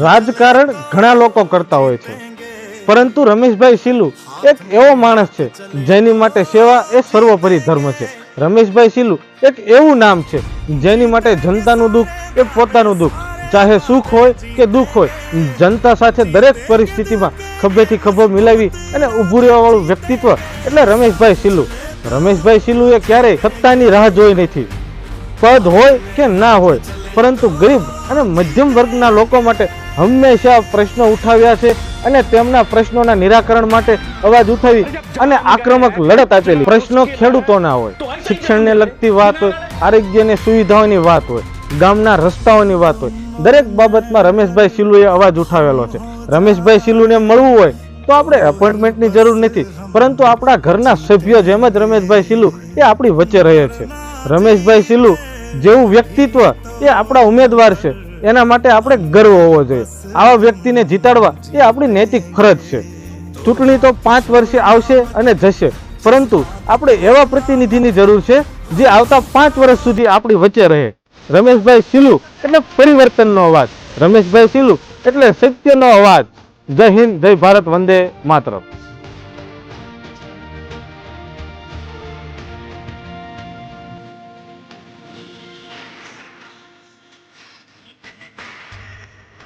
રાજકારણ ઘણા લોકો કરતા હોય છે, પરંતુ રમેશભાઈ સિલુ એક એવો માણસ છે જેની માટે સેવા એ સર્વોપરી ધર્મ છે. રમેશભાઈ સિલુ એક એવું નામ છે જેની માટે જનતાનું દુઃખ એ પોતાનું દુઃખ, ચાહે સુખ હોય કે દુઃખ હોય, જનતા સાથે દરેક પરિસ્થિતિમાં ખભેથી ખભો મિલાવી અને ઊભું રહેવા વાળું વ્યક્તિત્વ એટલે રમેશભાઈ સિલુ. રમેશભાઈ સિલુએ ક્યારેય સત્તાની રાહ જોઈ નથી. પદ હોય કે ના હોય, પરંતુ ગરીબ અને મધ્યમ વર્ગના લોકો માટે હંમેશા પ્રશ્નો ઉઠાવ્યા છે અને તેમના પ્રશ્નોના નિરાકરણ માટે અવાજ ઉઠાવી અને આક્રમક લડત આપેલી. પ્રશ્નો ખેડૂતોના હોય, શિક્ષણને લગતી વાત હોય, આરોગ્યની સુવિધાઓની વાત હોય, ગામના રસ્તાઓની વાત હોય, દરેક બાબતમાં રમેશભાઈ સિલુએ અવાજ ઉઠાવેલો છે. રમેશભાઈ સિલુને મળવું હોય તો આપણે એપોઇન્ટમેન્ટની જરૂર નથી, પરંતુ આપણા ઘરના સભ્યો જેમ જ રમેશભાઈ સિલુ એ આપણી વચ્ચે રહે છે. રમેશભાઈ સિલુ જેવું વ્યક્તિત્વ એ આપણા ઉમેદવાર છે, એના માટે આપણે ગર્વ હોવો જોઈએ. આવા વ્યક્તિને જીતાડવા એ આપણી નૈતિક ફરજ છે. ચૂંટણી તો 5 વર્ષે આવશે અને જશે, પરંતુ આપણે એવા પ્રતિનિધિની જરૂર છે જે આવતા 5 વર્ષ સુધી આપણી વચ્ચે રહે. રમેશભાઈ સિલુ એટલે પરિવર્તનનો અવાજ. રમેશભાઈ સિલુ એટલે સત્યનો અવાજ. જય હિન્દ, જય ભારત, વંદે માતરમ.